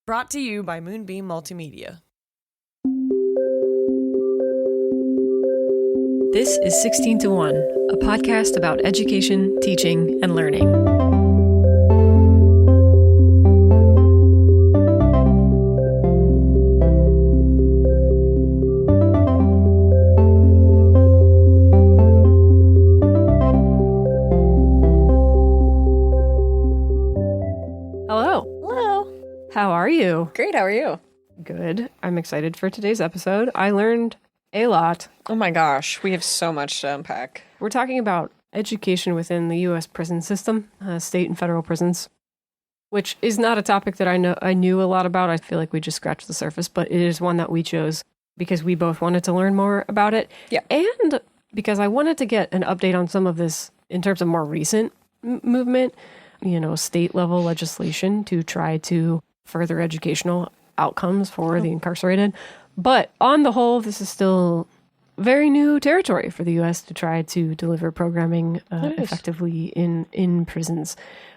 Brought to you by Moonbeam Multimedia. This is 16 to 1, a podcast about education, teaching, and learning. How are you? Great, how are you? Good. I'm excited for today's episode. I learned a lot. Oh my gosh, we have so much to unpack. We're talking about education within the U.S. prison system, state and federal prisons, which is not a topic that I knew a lot about. I feel like we just scratched the surface, but it is one that we chose because we both wanted to learn more about it. Yeah. And because I wanted to get an update on some of this in terms of more recent movement, state level legislation to try to further educational outcomes for the incarcerated. But on the whole, this is still very new territory for the U.S. to try to deliver programming effectively in prisons.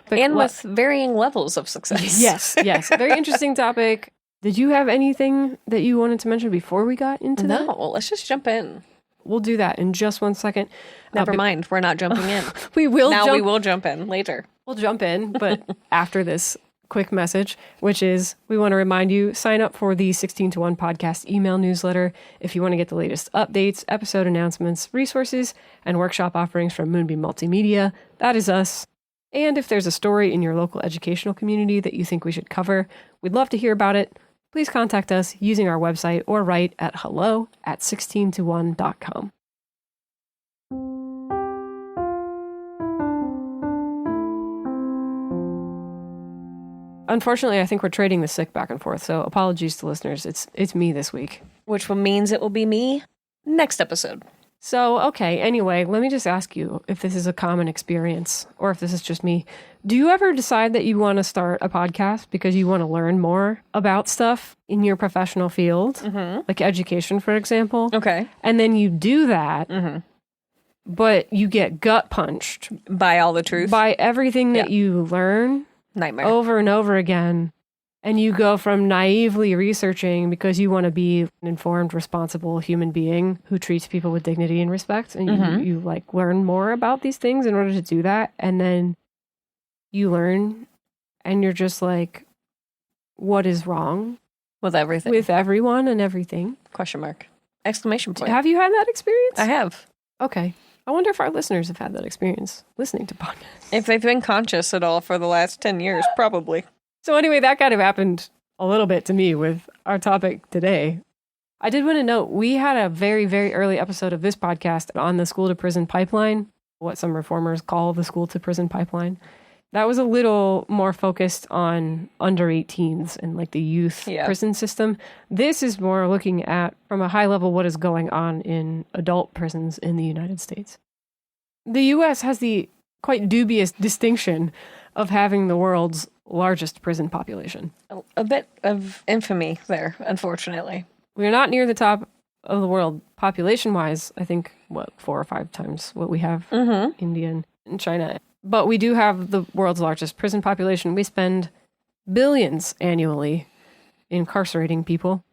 But with varying levels of success. Yes. Very interesting topic. Did you have anything that you wanted to mention before we got into that? No, let's just jump in. We'll do that in just 1 second. Never mind, we're not jumping in. We will jump in later. We'll jump in, but after this quick message, which is we want to remind you, sign up for the 16 to 1 podcast email newsletter if you want to get the latest updates, episode announcements, resources, and workshop offerings from Moonbeam Multimedia. That is us. And if there's a story in your local educational community that you think we should cover, we'd love to hear about it. Please contact us using our website or write at hello@16to1.com. Unfortunately, I think we're trading the sick back and forth, so apologies to listeners. It's me this week. Which means it will be me next episode. So, okay, anyway, let me just ask you if this is a common experience or if this is just me. Do you ever decide that you want to start a podcast because you want to learn more about stuff in your professional field, like education, for example? Okay. And then you do that, but you get gut punched. By all the truth? By everything that you learn. Nightmare. Over and over again. And you go from naively researching because you want to be an informed, responsible human being who treats people with dignity and respect. And you learn more about these things in order to do that. And then you learn and you're just like, what is wrong? With everything. With everyone and everything. Question mark. Exclamation point. Have you had that experience? I have. Okay. I wonder if our listeners have had that experience listening to podcasts. If they've been conscious at all for the last 10 years, probably. So anyway, that kind of happened a little bit to me with our topic today. I did want to note, we had a very, very early episode of this podcast on the school to prison pipeline, what some reformers call the school to prison pipeline. That was a little more focused on under 18s and like the youth prison system. This is more looking at, from a high level, what is going on in adult prisons in the United States. The U.S. has the quite dubious distinction of having the world's largest prison population. A bit of infamy there, unfortunately. We're not near the top of the world population-wise. I think, 4 or 5 times what we have India and China. But we do have the world's largest prison population. We spend billions annually incarcerating people.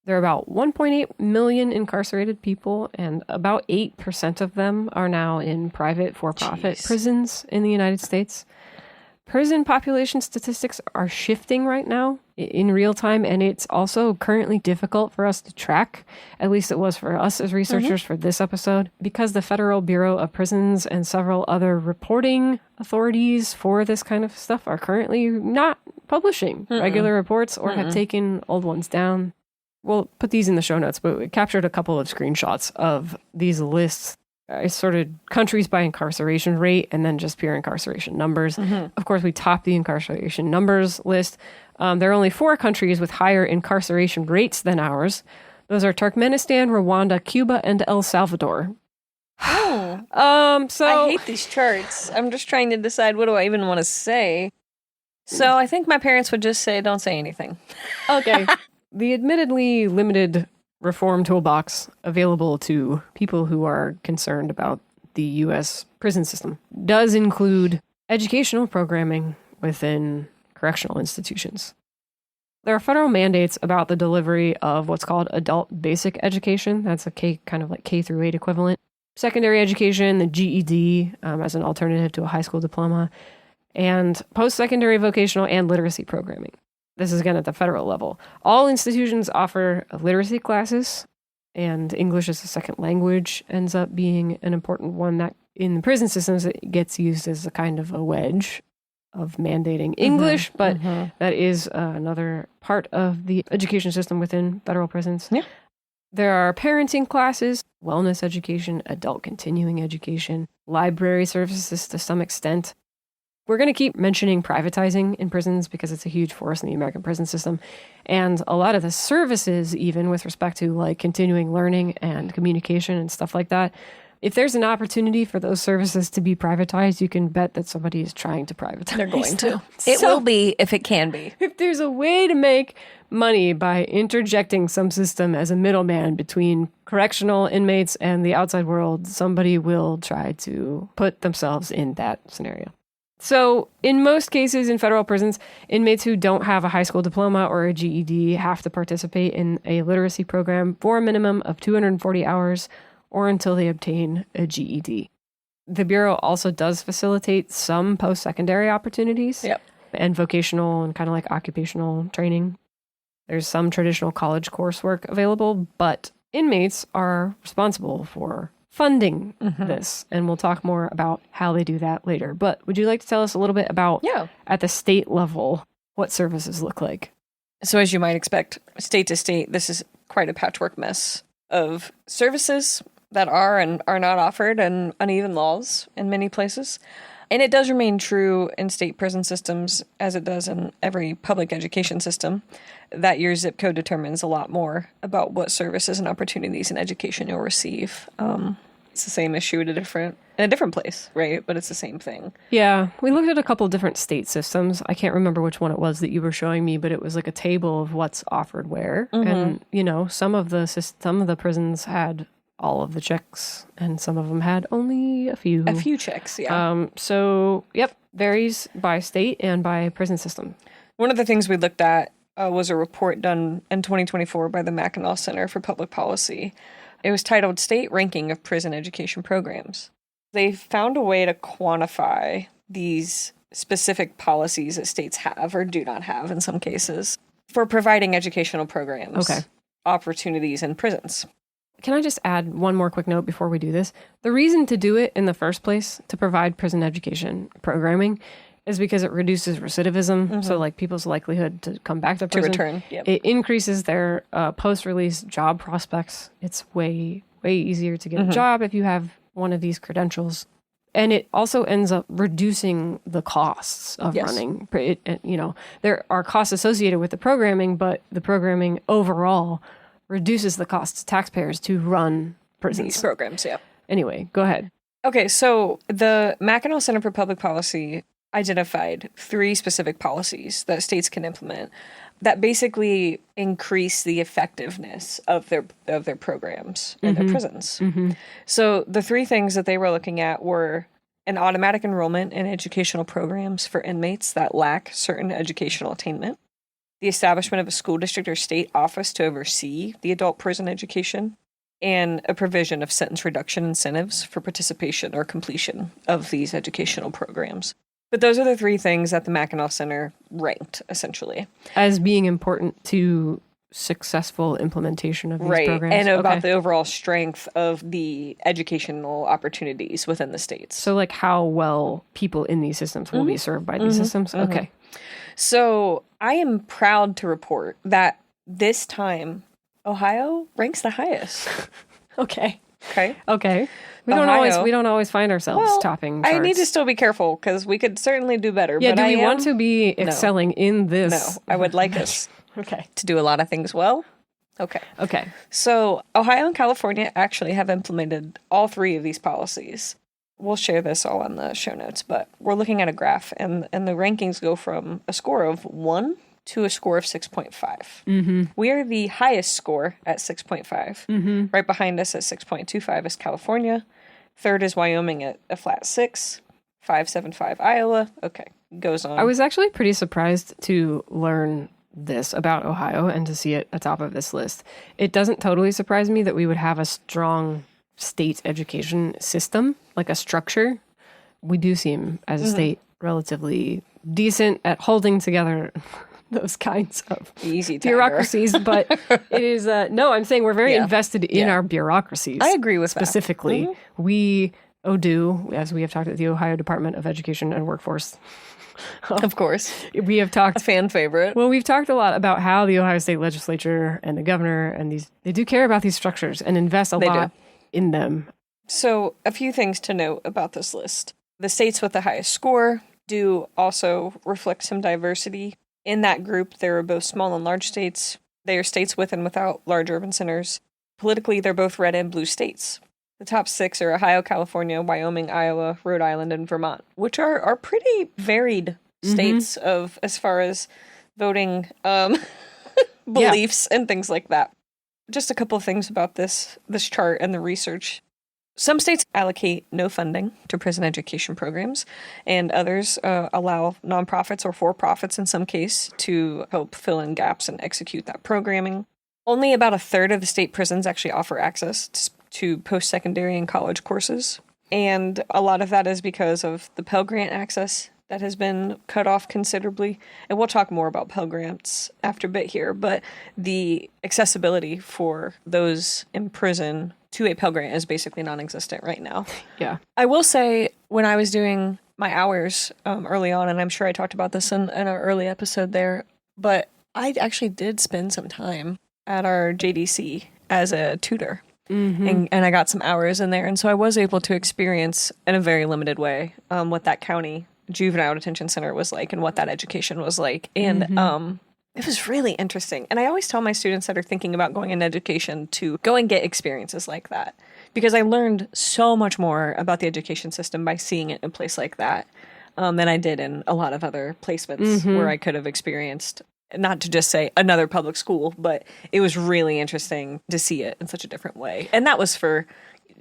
There are about 1.8 million incarcerated people, and about 8% of them are now in private for-profit prisons in the United States. Prison population statistics are shifting right now in real time, and it's also currently difficult for us to track, at least it was for us as researchers for this episode, because the Federal Bureau of Prisons and several other reporting authorities for this kind of stuff are currently not publishing regular reports or have taken old ones down. We'll put these in the show notes, but we captured a couple of screenshots of these lists. I sorted countries by incarceration rate and then just pure incarceration numbers. Of course, we top the incarceration numbers list. There are only 4 countries with higher incarceration rates than ours. Those are Turkmenistan, Rwanda, Cuba, and El Salvador. So I hate these charts. I'm just trying to decide what do I even want to say. So I think my parents would just say, don't say anything. Okay. The admittedly limited reform toolbox available to people who are concerned about the U.S. prison system does include educational programming within correctional institutions. There are federal mandates about the delivery of what's called adult basic education. That's a K, kind of like K through 8 equivalent. Secondary education, the GED, as an alternative to a high school diploma, and post-secondary vocational and literacy programming. This is again at the federal level. All institutions offer literacy classes, and English as a second language ends up being an important one that in the prison systems it gets used as a kind of a wedge of mandating English, but that is another part of the education system within federal prisons. Yeah. There are parenting classes, wellness education, adult continuing education, library services to some extent. We're going to keep mentioning privatizing in prisons because it's a huge force in the American prison system. And a lot of the services, even with respect to like continuing learning and communication and stuff like that, if there's an opportunity for those services to be privatized, you can bet that somebody is trying to privatize. They're going to. It will be if it can be. If there's a way to make money by interjecting some system as a middleman between correctional inmates and the outside world, somebody will try to put themselves in that scenario. So in most cases in federal prisons, inmates who don't have a high school diploma or a GED have to participate in a literacy program for a minimum of 240 hours or until they obtain a GED. The Bureau also does facilitate some post-secondary opportunities and vocational and kind of like occupational training. There's some traditional college coursework available, but inmates are responsible for funding this, and we'll talk more about how they do that later. But would you like to tell us a little bit about, at the state level, what services look like? So as you might expect, state to state, this is quite a patchwork mess of services that are and are not offered, and uneven laws in many places. And it does remain true in state prison systems, as it does in every public education system, that your zip code determines a lot more about what services and opportunities in education you'll receive. It's the same issue in a different place, right? But it's the same thing. Yeah, we looked at a couple different state systems. I can't remember which one it was that you were showing me, but it was like a table of what's offered where. And, you know, some of the prisons had all of the checks, and some of them had only a few. A few checks, yeah. So, varies by state and by prison system. One of the things we looked at was a report done in 2024 by the Mackinac Center for Public Policy. It was titled State Ranking of Prison Education Programs. They found a way to quantify these specific policies that states have or do not have in some cases for providing educational programs, opportunities in prisons. Can I just add one more quick note before we do this? The reason to do it in the first place, to provide prison education programming, is because it reduces recidivism. So like people's likelihood to come back to prison. To return. Yep. It increases their post-release job prospects. It's way, way easier to get a job if you have one of these credentials. And it also ends up reducing the costs of running. There are costs associated with the programming, but the programming overall reduces the cost to taxpayers to run prisons. These programs, Anyway, go ahead. Okay, so the Mackinac Center for Public Policy identified 3 specific policies that states can implement that basically increase the effectiveness of their programs in their prisons. So the 3 things that they were looking at were an automatic enrollment in educational programs for inmates that lack certain educational attainment, the establishment of a school district or state office to oversee the adult prison education, and a provision of sentence reduction incentives for participation or completion of these educational programs. But those are the 3 things that the Mackinac Center ranked, essentially, as being important to successful implementation of these programs. And about the overall strength of the educational opportunities within the states. So like how well people in these systems will be served by these systems? Okay. So I am proud to report that this time Ohio ranks the highest. Okay. Okay. We don't always find ourselves topping charts. I need to still be careful because we could certainly do better. Yeah, but do we want to be excelling in this? No, I would like us to do a lot of things well. Okay. So Ohio and California actually have implemented all 3 of these policies. We'll share this all on the show notes, but we're looking at a graph, and the rankings go from a score of 1 to a score of 6.5. We are the highest score at 6.5. Right behind us at 6.25 is California. 3rd is Wyoming at a flat 6. 5.75 Iowa. Okay, goes on. I was actually pretty surprised to learn this about Ohio and to see it atop of this list. It doesn't totally surprise me that we would have a strong state education system, like a structure. We do seem, as a state, relatively decent at holding together those kinds of bureaucracies. But it is, no, I'm saying we're very invested in our bureaucracies. I agree with specifically. that. We do, as we have talked at the Ohio Department of Education and Workforce. Of course. We have talked. A fan favorite. Well, we've talked a lot about how the Ohio State Legislature and the governor and they do care about these structures and invest a lot in them. So a few things to note about this list. The states with the highest score do also reflect some diversity. In that group, there are both small and large states. They are states with and without large urban centers. Politically, they're both red and blue states. The top 6 are Ohio, California, Wyoming, Iowa, Rhode Island, and Vermont, which are pretty varied states of as far as voting beliefs and things like that. Just a couple of things about this chart and the research. Some states allocate no funding to prison education programs, and others allow nonprofits or for-profits in some case to help fill in gaps and execute that programming. Only about a third of the state prisons actually offer access to post-secondary and college courses, and a lot of that is because of the Pell Grant access that has been cut off considerably. And we'll talk more about Pell Grants after a bit here, but the accessibility for those in prison to a Pell Grant is basically non-existent right now. Yeah. I will say, when I was doing my hours early on, and I'm sure I talked about this in an early episode there, but I actually did spend some time at our JDC as a tutor. And I got some hours in there. And so I was able to experience in a very limited way what that county juvenile detention center was like and what that education was like. And it was really interesting. And I always tell my students that are thinking about going into education to go and get experiences like that, because I learned so much more about the education system by seeing it in a place like that than I did in a lot of other placements where I could have experienced, not to just say another public school, but it was really interesting to see it in such a different way. And that was for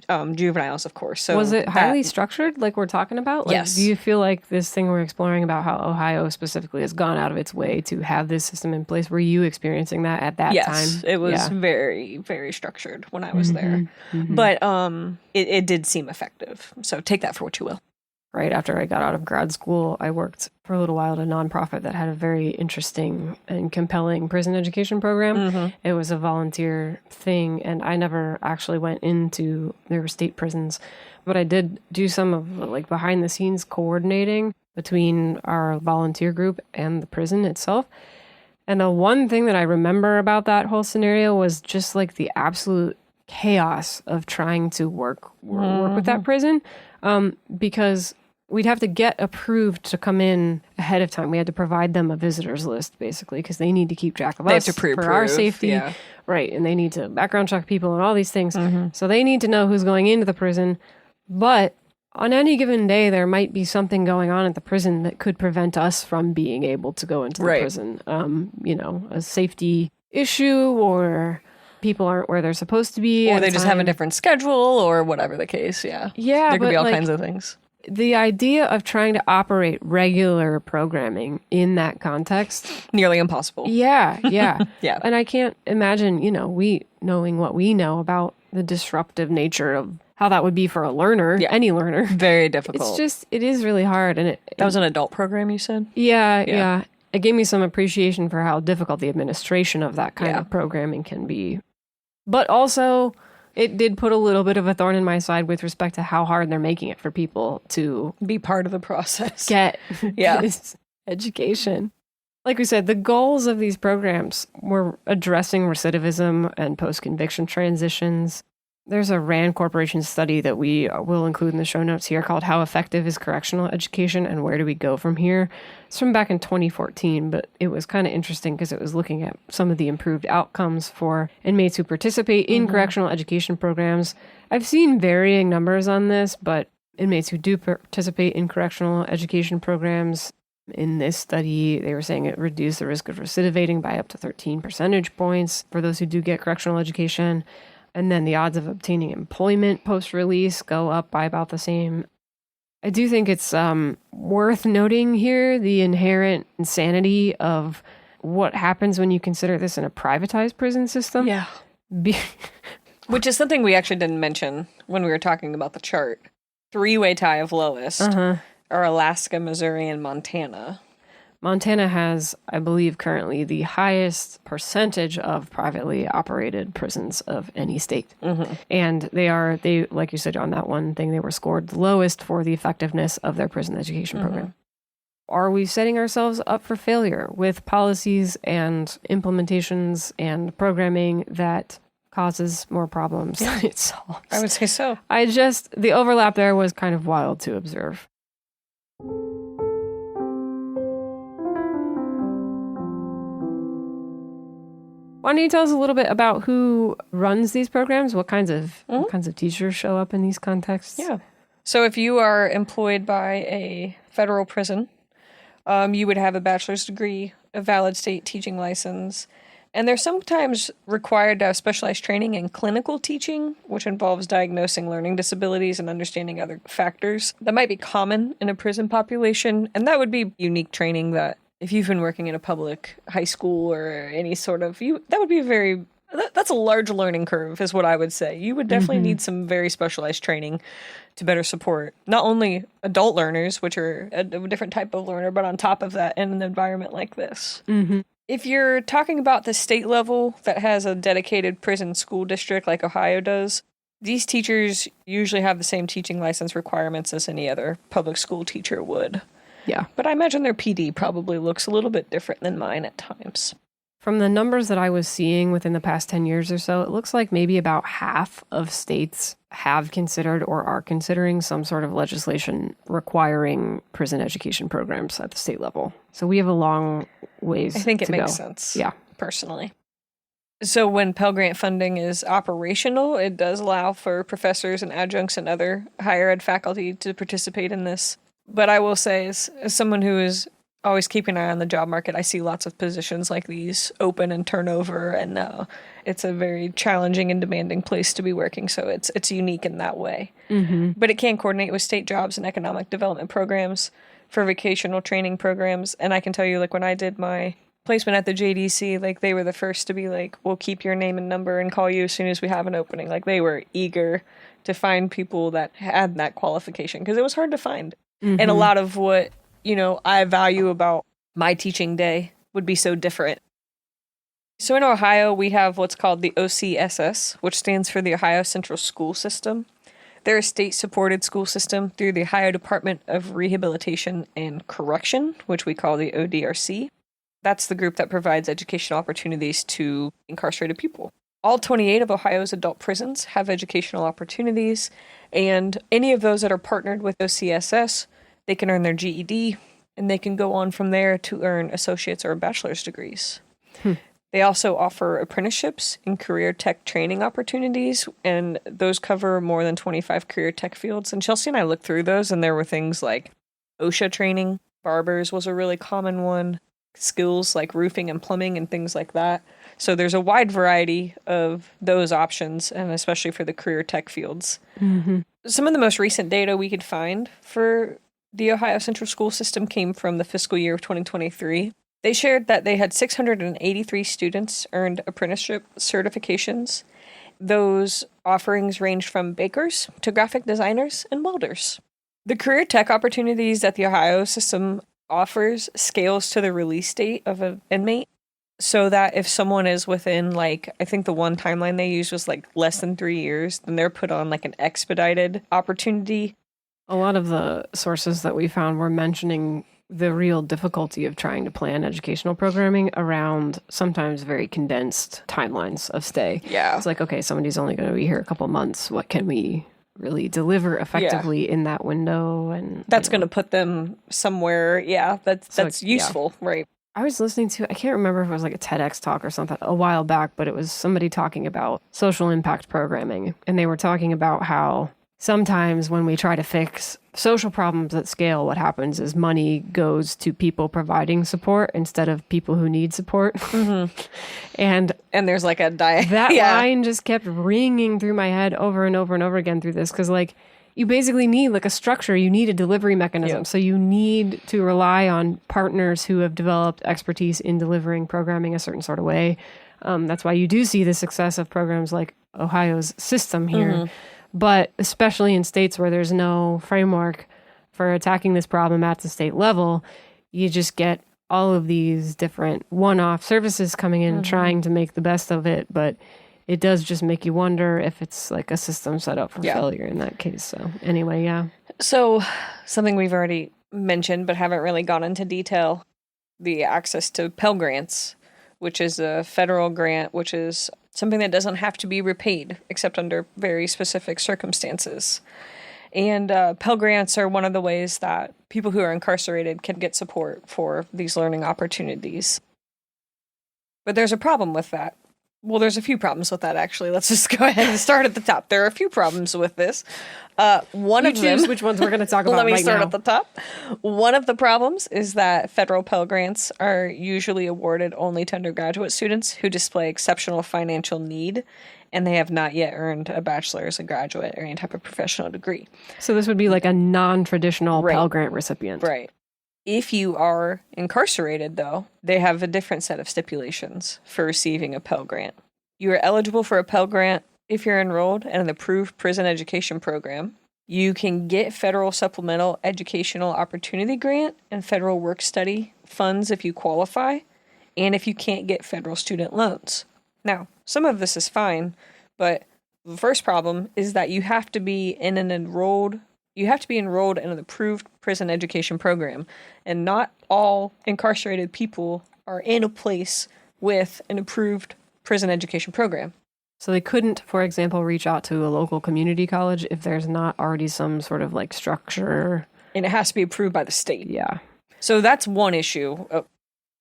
juveniles, of course. So was it highly structured, like we're talking about? Like, yes. Do you feel like this thing we're exploring about how Ohio specifically has gone out of its way to have this system in place? Were you experiencing that at that time? Yes, it was very, very structured when I was there. But it did seem effective. So take that for what you will. Right after I got out of grad school, I worked for a little while at a nonprofit that had a very interesting and compelling prison education program. It was a volunteer thing, and I never actually went into their state prisons, but I did do some of like behind the scenes coordinating between our volunteer group and the prison itself. And the one thing that I remember about that whole scenario was just like the absolute chaos of trying to work with that prison, because we'd have to get approved to come in ahead of time. We had to provide them a visitors list, basically, because they need to keep track of us for our safety. Right, and they need to background check people and all these things. So they need to know who's going into the prison. But on any given day, there might be something going on at the prison that could prevent us from being able to go into the prison. A safety issue, or people aren't where they're supposed to be. Or they just have a different schedule, or whatever the case, Yeah, there could be all kinds of things. The idea of trying to operate regular programming in that context, nearly impossible. Yeah. Yeah. And I can't imagine, we knowing what we know about the disruptive nature of how that would be for a learner, any learner. Very difficult. It is really hard. And that was an adult program, you said? Yeah. It gave me some appreciation for how difficult the administration of that kind of programming can be. But also, it did put a little bit of a thorn in my side with respect to how hard they're making it for people to be part of the process. Get this education. Like we said, the goals of these programs were addressing recidivism and post-conviction transitions. There's a RAND Corporation study that we will include in the show notes here called How Effective is Correctional Education and Where Do We Go From Here? It's from back in 2014, but it was kind of interesting because it was looking at some of the improved outcomes for inmates who participate in correctional education programs. I've seen varying numbers on this, but inmates who do participate in correctional education programs, in this study, they were saying it reduced the risk of recidivating by up to 13 percentage points for those who do get correctional education. And then the odds of obtaining employment post-release go up by about the same. I do think it's worth noting here the inherent insanity of what happens when you consider this in a privatized prison system. Yeah. Which is something we actually didn't mention when we were talking about the chart. Three-way tie of lowest are Alaska, Missouri, and Montana. Montana has, I believe, currently the highest percentage of privately operated prisons of any state. And they, like you said on that one thing, they were scored the lowest for the effectiveness of their prison education program. Are we setting ourselves up for failure with policies and implementations and programming that causes more problems than it solves? I would say so. The overlap there was kind of wild to observe. Why don't you tell us a little bit about who runs these programs? What kinds of teachers show up in these contexts? Yeah. So if you are employed by a federal prison, you would have a bachelor's degree, a valid state teaching license, and they're sometimes required to have specialized training in clinical teaching, which involves diagnosing learning disabilities and understanding other factors that might be common in a prison population. And that would be unique training that if you've been working in a public high school or any sort of, that would be that's a large learning curve is what I would say. You would definitely need some very specialized training to better support not only adult learners, which are a different type of learner, but on top of that in an environment like this. If you're talking about the state level that has a dedicated prison school district like Ohio does, these teachers usually have the same teaching license requirements as any other public school teacher would. Yeah. But I imagine their PD probably looks a little bit different than mine at times. From the numbers that I was seeing within the past 10 years or so, it looks like maybe about half of states have considered or are considering some sort of legislation requiring prison education programs at the state level. So we have a long ways to go. I think it makes sense. Yeah. Personally. So when Pell Grant funding is operational, it does allow for professors and adjuncts and other higher ed faculty to participate in this. But I will say, as someone who is always keeping an eye on the job market, I see lots of positions like these open and turnover, and it's a very challenging and demanding place to be working. So it's unique in that way. But it can coordinate with state jobs and economic development programs for vocational training programs. And I can tell you, like when I did my placement at the JDC, like they were the first to be like, we'll keep your name and number and call you as soon as we have an opening. Like they were eager to find people that had that qualification because it was hard to find. And a lot of what, I value about my teaching day would be so different. So in Ohio, we have what's called the OCSS, which stands for the Ohio Central School System. They're a state-supported school system through the Ohio Department of Rehabilitation and Correction, which we call the ODRC. That's the group that provides educational opportunities to incarcerated people. All 28 of Ohio's adult prisons have educational opportunities, and any of those that are partnered with OCSS, they can earn their GED, and they can go on from there to earn associate's or bachelor's degrees. They also offer apprenticeships and career tech training opportunities, and those cover more than 25 career tech fields. And Chelsea and I looked through those, and there were things like OSHA training, barbers was a really common one, skills like roofing and plumbing and things like that. So there's a wide variety of those options, and especially for the career tech fields. Some of the most recent data we could find for the Ohio Central School System came from the fiscal year of 2023. They shared that they had 683 students earned apprenticeship certifications. Those offerings ranged from bakers to graphic designers and welders. The career tech opportunities that the Ohio system offers scales to the release date of an inmate, so that if someone is within, I think the one timeline they used was less than 3 years, then they're put on an expedited opportunity. A lot of the sources that we found were mentioning the real difficulty of trying to plan educational programming around sometimes very condensed timelines of stay. Yeah. It's okay, somebody's only going to be here a couple months. What can we really deliver effectively in that window? And that's going to put them somewhere. Yeah, that's useful, right? I was listening to, I can't remember if it was a TEDx talk or something a while back, but it was somebody talking about social impact programming. And they were talking about how sometimes when we try to fix social problems at scale, what happens is money goes to people providing support instead of people who need support. And there's a that line just kept ringing through my head over and over and over again through this. Because You basically need like a structure. You need a delivery mechanism. Yeah. So you need to rely on partners who have developed expertise in delivering programming a certain sort of way. That's why you do see the success of programs like Ohio's system here. But especially in states where there's no framework for attacking this problem at the state level, you just get all of these different one-off services coming in, trying to make the best of it. But it does just make you wonder if it's like a system set up for failure in that case. So anyway, yeah. So something we've already mentioned but haven't really gone into detail, the access to Pell Grants, which is a federal grant, which is something that doesn't have to be repaid except under very specific circumstances. And Pell Grants are one of the ways that people who are incarcerated can get support for these learning opportunities. But there's a problem with that. Well, there's a few problems with that, actually. Let's just go ahead and start at the top. There are a few problems with this. One of them... which ones we're going to talk about Let me right start now. at the top. One of the problems is that federal Pell Grants are usually awarded only to undergraduate students who display exceptional financial need, and they have not yet earned a bachelor's, a graduate, or any type of professional degree. So this would be like a non-traditional Right. Pell Grant recipient. Right. If you are incarcerated, though, they have a different set of stipulations for receiving a Pell Grant. You are eligible for a Pell Grant if you're enrolled in an approved prison education program. You can get federal supplemental educational opportunity grant and federal work study funds if you qualify, and if you can't get federal student loans. Now, some of this is fine, but the first problem is that you have to be enrolled in an approved prison education program, and not all incarcerated people are in a place with an approved prison education program. So they couldn't, for example, reach out to a local community college if there's not already some sort of like structure. And it has to be approved by the state. Yeah. So that's one issue.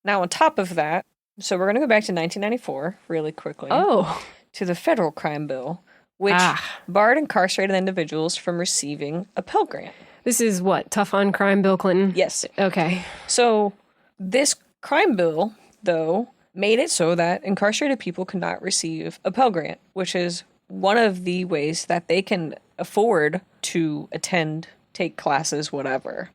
Now, on top of that, so we're going to go back to 1994 really quickly. Oh. To the federal crime bill, which barred incarcerated individuals from receiving a Pell Grant. This is what? Tough on crime, Bill Clinton? Yes. Okay. So this crime bill, though, made it so that incarcerated people could not receive a Pell Grant, which is one of the ways that they can afford to attend, take classes, whatever.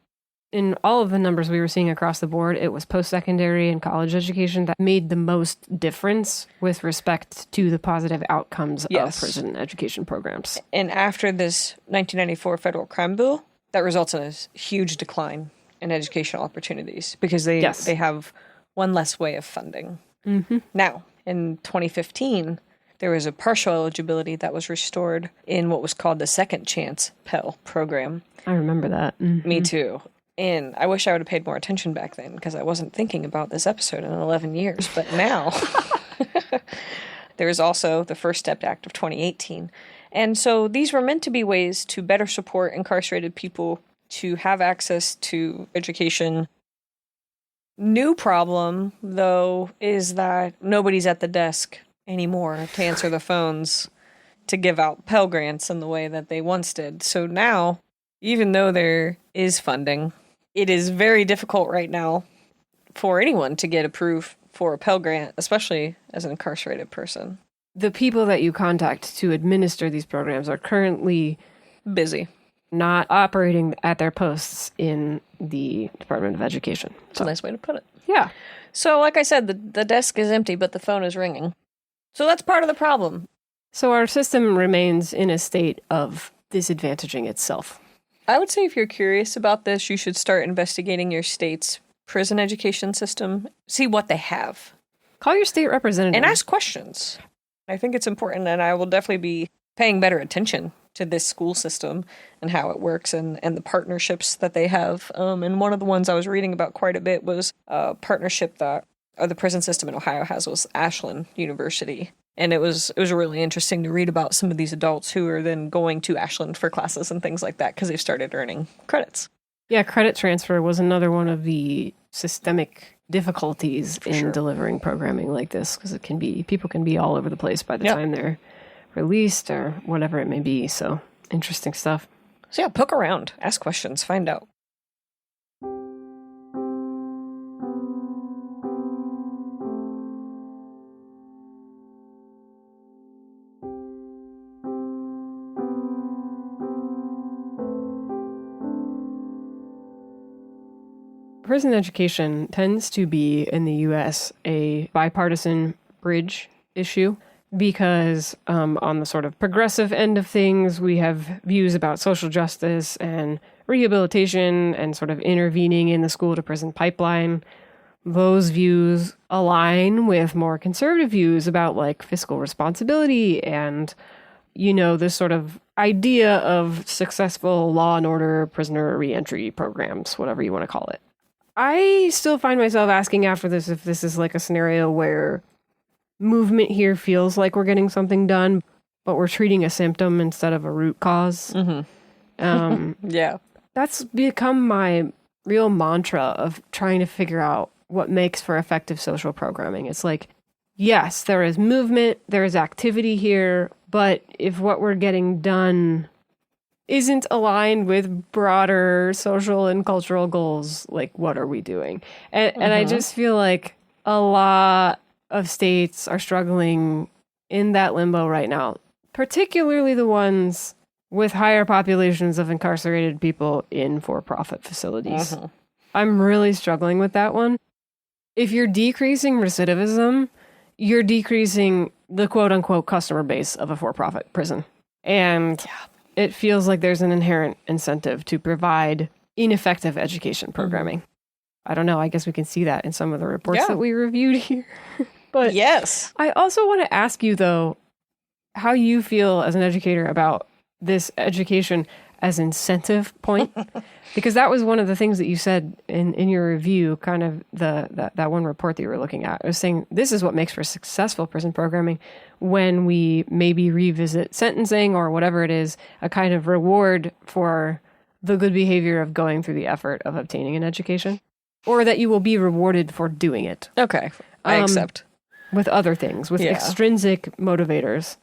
In all of the numbers we were seeing across the board, it was post-secondary and college education that made the most difference with respect to the positive outcomes of prison education programs. And after this 1994 federal crime bill, that results in a huge decline in educational opportunities because they have one less way of funding. Now, in 2015, there was a partial eligibility that was restored in what was called the Second Chance Pell program. I remember that. Me too. And I wish I would have paid more attention back then because I wasn't thinking about this episode in 11 years. But now, there is also the First Step Act of 2018. And so these were meant to be ways to better support incarcerated people to have access to education. New problem, though, is that nobody's at the desk anymore to answer the phones to give out Pell Grants in the way that they once did. So now, even though there is funding, it is very difficult right now for anyone to get approved for a Pell Grant, especially as an incarcerated person. The people that you contact to administer these programs are currently busy, not operating at their posts in the Department of Education. It's a nice way to put it. Yeah. So, like I said, the desk is empty, but the phone is ringing. So that's part of the problem. So our system remains in a state of disadvantaging itself. I would say if you're curious about this, you should start investigating your state's prison education system, see what they have. Call your state representative. And ask questions. I think it's important, and I will definitely be paying better attention to this school system and how it works and the partnerships that they have. And one of the ones I was reading about quite a bit was a partnership that the prison system in Ohio has with Ashland University. And it was really interesting to read about some of these adults who are then going to Ashland for classes and things like that because they've started earning credits. Yeah, credit transfer was another one of the systemic difficulties in delivering programming like this because people can be all over the place by the time they're released or whatever it may be. So interesting stuff. So yeah, poke around, ask questions, find out. Prison education tends to be, in the U.S., a bipartisan bridge issue because on the sort of progressive end of things, we have views about social justice and rehabilitation and sort of intervening in the school-to-prison pipeline. Those views align with more conservative views about like fiscal responsibility and, you know, this sort of idea of successful law and order prisoner reentry programs, whatever you want to call it. I still find myself asking after this if this is like a scenario where movement here feels like we're getting something done, but we're treating a symptom instead of a root cause. Yeah. That's become my real mantra of trying to figure out what makes for effective social programming. It's like, yes, there is movement, there is activity here, but if what we're getting done isn't aligned with broader social and cultural goals, like, what are we doing? And I just feel like a lot of states are struggling in that limbo right now, particularly the ones with higher populations of incarcerated people in for-profit facilities. I'm really struggling with that one. If you're decreasing recidivism, you're decreasing the quote-unquote customer base of a for-profit prison. And it feels like there's an inherent incentive to provide ineffective education programming. I don't know. I guess we can see that in some of the reports that we reviewed here. But yes, I also want to ask you, though, how you feel as an educator about this education as incentive point, because that was one of the things that you said in your review, kind of that one report that you were looking at. It was saying this is what makes for successful prison programming when we maybe revisit sentencing or whatever it is, a kind of reward for the good behavior of going through the effort of obtaining an education, or that you will be rewarded for doing it. Okay, I accept. With other things, with extrinsic motivators.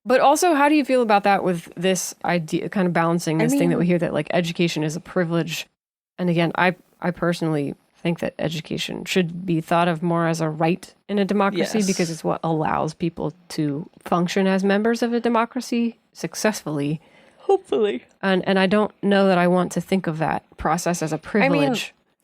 But also, how do you feel about that with this idea, kind of balancing this thing that we hear that like education is a privilege? And again, I personally think that education should be thought of more as a right in a democracy because it's what allows people to function as members of a democracy successfully. Hopefully. And I don't know that I want to think of that process as a privilege. I mean,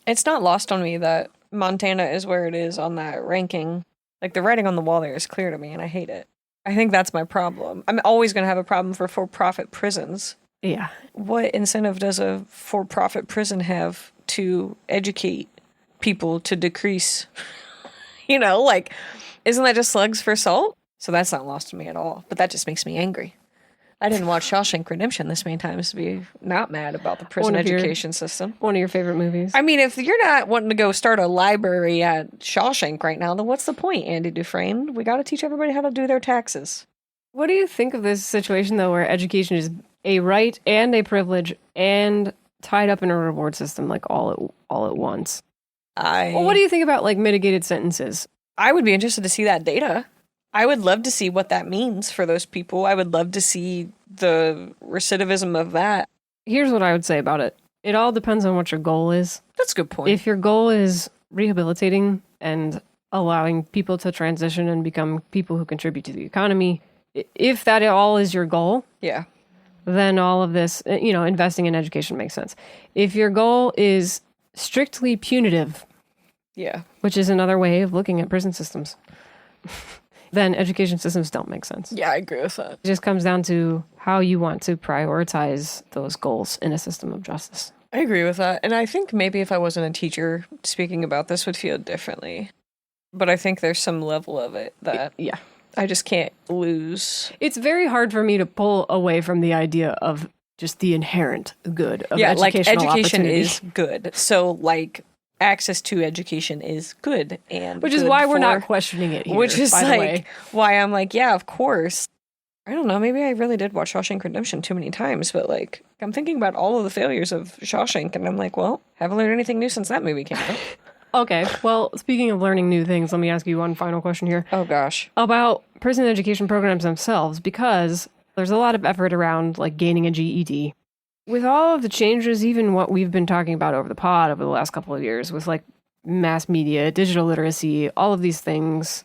it's not lost on me that Montana is where it is on that ranking. Like, the writing on the wall there is clear to me, and I hate it. I think that's my problem. I'm always going to have a problem for-profit prisons. Yeah. What incentive does a for-profit prison have to educate people to decrease? You know, like, isn't that just slugs for salt? So that's not lost on me at all. But that just makes me angry. I didn't watch Shawshank Redemption this many times to be not mad about the prison education system. One of your favorite movies. I mean, if you're not wanting to go start a library at Shawshank right now, then what's the point, Andy Dufresne? We got to teach everybody how to do their taxes. What do you think of this situation, though, where education is a right and a privilege and tied up in a reward system, like all at once? Well, what do you think about, like, mitigated sentences? I would be interested to see that data. I would love to see what that means for those people. I would love to see the recidivism of that. Here's what I would say about it. It all depends on what your goal is. That's a good point. If your goal is rehabilitating and allowing people to transition and become people who contribute to the economy, if that all is your goal, then all of this, you know, investing in education makes sense. If your goal is strictly punitive, which is another way of looking at prison systems, then education systems don't make sense. Yeah, I agree with that. It just comes down to how you want to prioritize those goals in a system of justice. I agree with that. And I think maybe if I wasn't a teacher speaking about this would feel differently. But I think there's some level of it that I just can't lose. It's very hard for me to pull away from the idea of just the inherent good of educational like education opportunity. is good. So like access to education is good, and which is why we're not questioning it here. Which is by the like way. why I'm like, yeah, of course. I don't know, maybe I really did watch Shawshank Redemption too many times, but like I'm thinking about all of the failures of Shawshank, and I'm like, well, haven't learned anything new since that movie came out. Okay, well, speaking of learning new things, let me ask you one final question here. Oh gosh. About prison education programs themselves, because there's a lot of effort around like gaining a GED. With all of the changes, even what we've been talking about over the pod over the last couple of years with like mass media, digital literacy, all of these things,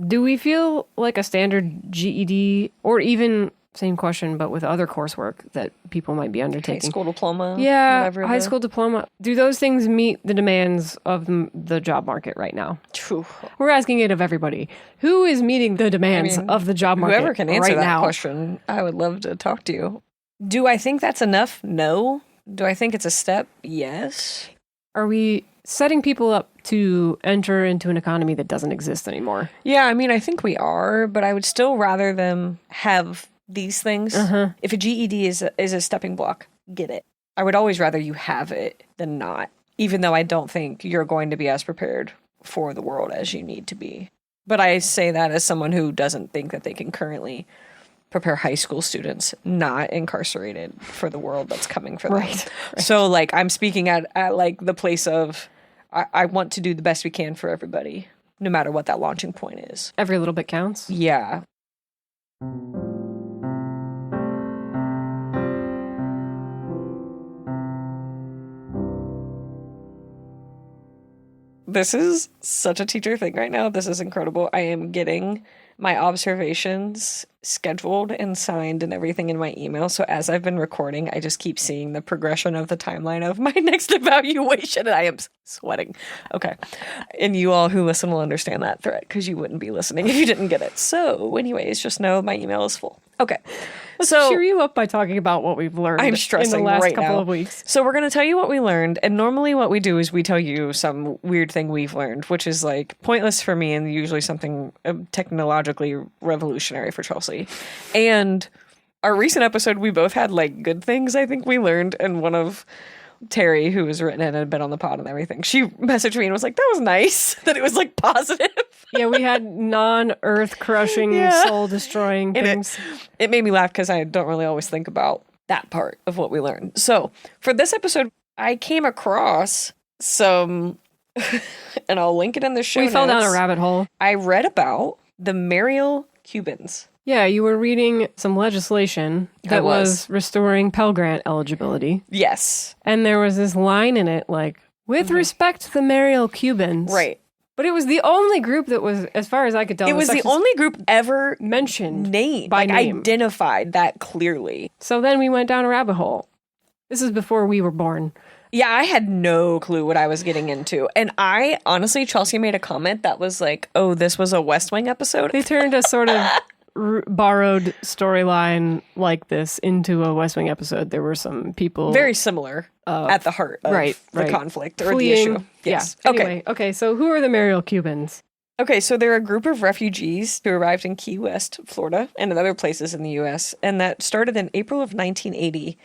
do we feel like a standard GED or even same question, but with other coursework that people might be High undertaking. school diploma. Yeah, whatever high school diploma. Do those things meet the demands of the job market right now? Phew. We're asking it of everybody. Who is meeting the demands of the job market Whoever can answer right that now? question, I would love to talk to you. Do I think that's enough? No. Do I think it's a step? Yes. Are we setting people up to enter into an economy that doesn't exist anymore? Yeah, I mean, I think we are, but I would still rather them have these things. If a GED is a stepping block, get it. I would always rather you have it than not, even though I don't think you're going to be as prepared for the world as you need to be. But I say that as someone who doesn't think that they can currently prepare high school students not incarcerated for the world that's coming for them. Right. So, like, I'm speaking at like the place of I want to do the best we can for everybody, no matter what that launching point is. Every little bit counts. Yeah. This is such a teacher thing right now. This is incredible. I am getting my observations scheduled and signed and everything in my email. So as I've been recording, I just keep seeing the progression of the timeline of my next evaluation, and I am sweating. Okay. And you all who listen will understand that threat because you wouldn't be listening if you didn't get it. So anyways, just know my email is full. Okay. Let's So cheer you up by talking about what we've learned I'm stressing in the last right couple now. of weeks. So we're going to tell you what we learned. And normally what we do is we tell you some weird thing we've learned, which is like pointless for me and usually something technologically revolutionary for Chelsea. And our recent episode, we both had like good things I think we learned. And one of Terry, who was written and had been on the pod and everything, she messaged me and was like, that was nice that it was like positive. Yeah, we had non-earth crushing, soul destroying things. It made me laugh because I don't really always think about that part of what we learned. So for this episode, I came across some, and I'll link it in the show We fell down a notes. rabbit hole. I read about the Mariel Cubans. Yeah, you were reading some legislation that was restoring Pell Grant eligibility. Yes. And there was this line in it like, with respect to the Mariel Cubans. Right. But it was the only group that was, as far as I could tell, It was the only group ever mentioned named, by like name. identified that clearly. So then we went down a rabbit hole. This is before we were born. Yeah, I had no clue what I was getting into. And I, honestly, Chelsea made a comment that was like, oh, this was a West Wing episode. They turned a sort of borrowed storyline like this into a West Wing episode. There were some people Very similar at the heart of the conflict or fleeing. the issue. Yes. Yeah. Okay. Anyway, okay, so who are the Mariel Cubans? Okay, so they're a group of refugees who arrived in Key West, Florida, and in other places in the U.S., and that started in April of 1980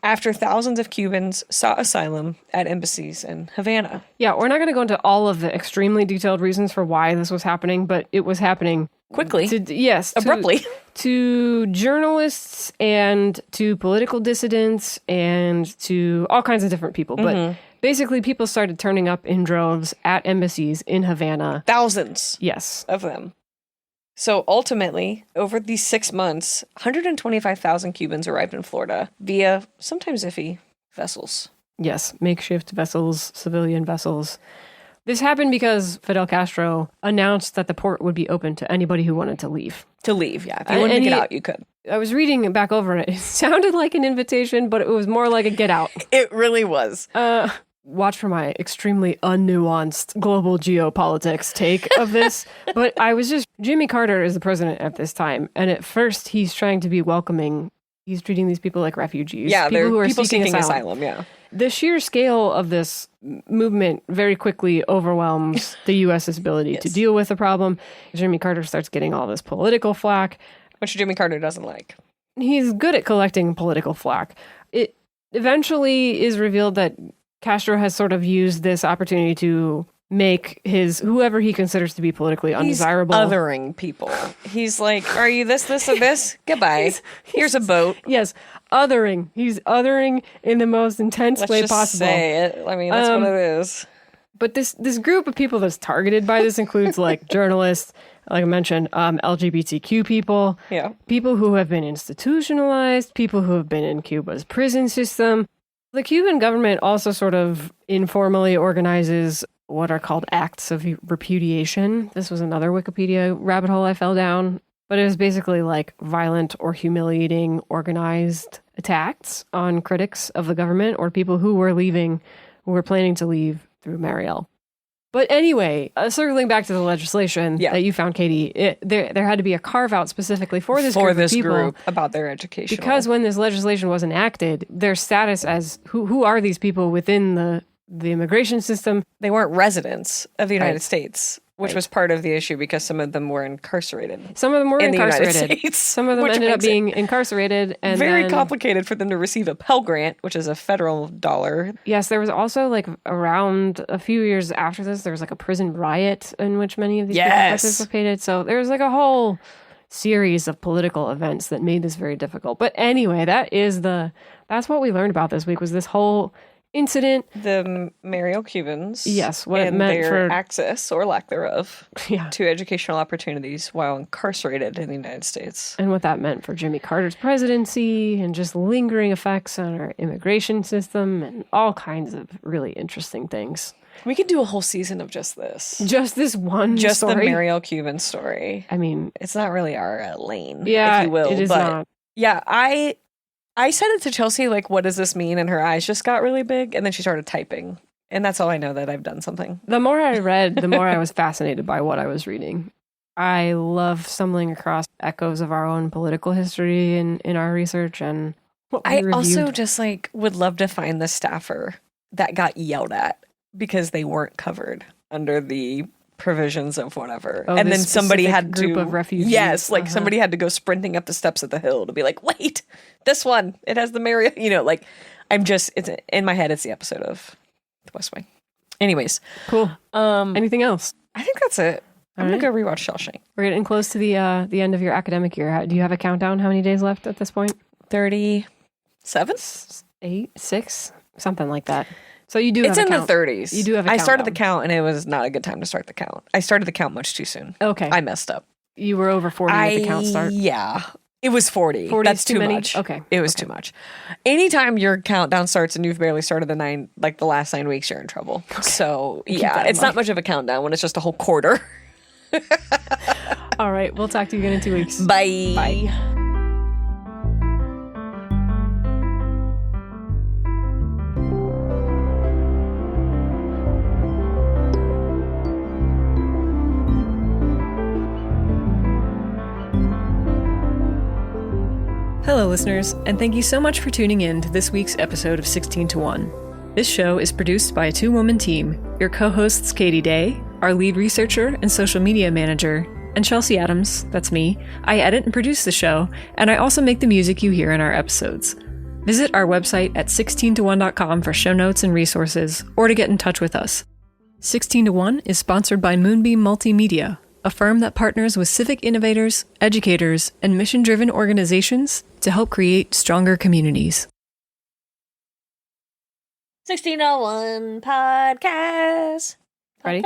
after thousands of Cubans sought asylum at embassies in Havana. Yeah, we're not going to go into all of the extremely detailed reasons for why this was happening, but it was happening Quickly. abruptly. Abruptly. To journalists and to political dissidents and to all kinds of different people. But basically, people started turning up in droves at embassies in Havana. Thousands Yes. of them. So ultimately, over these 6 months, 125,000 Cubans arrived in Florida via sometimes iffy vessels. Yes, makeshift vessels, civilian vessels. This happened because Fidel Castro announced that the port would be open to anybody who wanted to leave. To leave, yeah. If you wanted to get out, you could. I was reading it back over it. It sounded like an invitation, but it was more like a get out. It really was. Watch for my extremely unnuanced global geopolitics take of this. But Jimmy Carter is the president at this time. And at first, he's trying to be welcoming. He's treating these people like refugees. Yeah, people who are people seeking asylum, yeah. The sheer scale of this movement very quickly overwhelms the U.S.'s ability to deal with the problem. Jimmy Carter starts getting all this political flack. Which Jimmy Carter doesn't like. He's good at collecting political flack. It eventually is revealed that Castro has sort of used this opportunity to make whoever he considers to be politically undesirable. He's othering people. He's like, are you this, or this? Goodbye. Here's a boat. Yes, othering. He's othering in the most intense way possible. Say it. I mean, that's what it is. But this group of people that's targeted by this includes like journalists, like I mentioned, LGBTQ people, people who have been institutionalized, people who have been in Cuba's prison system. The Cuban government also sort of informally organizes what are called acts of repudiation. This was another Wikipedia rabbit hole I fell down. But it was basically like violent or humiliating organized attacks on critics of the government or people who were leaving, who were planning to leave through Mariel. But anyway, circling back to the legislation that you found, Katie, there had to be a carve out specifically for this group of people about their education. Because when this legislation was enacted, their status as who are these people within the immigration system? They weren't residents of the United States. Which was part of the issue because some of them were incarcerated. Some of them were incarcerated. The United States, some of them ended up being incarcerated. And very complicated for them to receive a Pell Grant, which is a federal dollar. Yes, there was also like around a few years after this, there was like a prison riot in which many of these people participated. So there was like a whole series of political events that made this very difficult. But anyway, that's what we learned about this week was this whole incident. The Mariel Cubans. Yes, what it and meant their for access or lack thereof to educational opportunities while incarcerated in the United States. And what that meant for Jimmy Carter's presidency and just lingering effects on our immigration system and all kinds of really interesting things. We could do a whole season of just this. Just this one just story. The Mariel Cuban story. I mean, it's not really our lane, if you will. It is not. Yeah, I said it to Chelsea, like, what does this mean? And her eyes just got really big. And then she started typing. And that's all I know that I've done something. The more I read, the more I was fascinated by what I was reading. I love stumbling across echoes of our own political history in our research. And what we reviewed. Also just, like, would love to find the staffer that got yelled at because they weren't covered under the provisions of whatever. And then somebody had group of refugees. Yes, like somebody had to go sprinting up the steps of the hill to be like, wait, this one, it has the Mariel, like it's in my head, it's the episode of The West Wing. Anyways. Cool. Anything else? I think that's it. I'm gonna go rewatch Shawshank. We're getting close to the end of your academic year. Do you have a countdown? How many days left at this point? 37? 8, 6, something like that. So you do have a count. It's in the 30s. You do have a countdown. I started the count and it was not a good time to start the count. I started the count much too soon. Okay. I messed up. You were over 40 at the count start? Yeah. It was 40. 40 That's too many? much. Okay. It was too much. Anytime your countdown starts and you've barely started the last 9 weeks, you're in trouble. Okay. So yeah, it's not much of a countdown when it's just a whole quarter. All right. We'll talk to you again in 2 weeks. Bye. Bye. Hello, listeners, and thank you so much for tuning in to this week's episode of 16 to 1. This show is produced by a 2-woman team, your co-hosts Katie Day, our lead researcher and social media manager, and Chelsea Adams, that's me. I edit and produce the show, and I also make the music you hear in our episodes. Visit our website at 16to1.com for show notes and resources, or to get in touch with us. 16 to 1 is sponsored by Moonbeam Multimedia, a firm that partners with civic innovators, educators, and mission-driven organizations to help create stronger communities. 1601 podcast. Ready?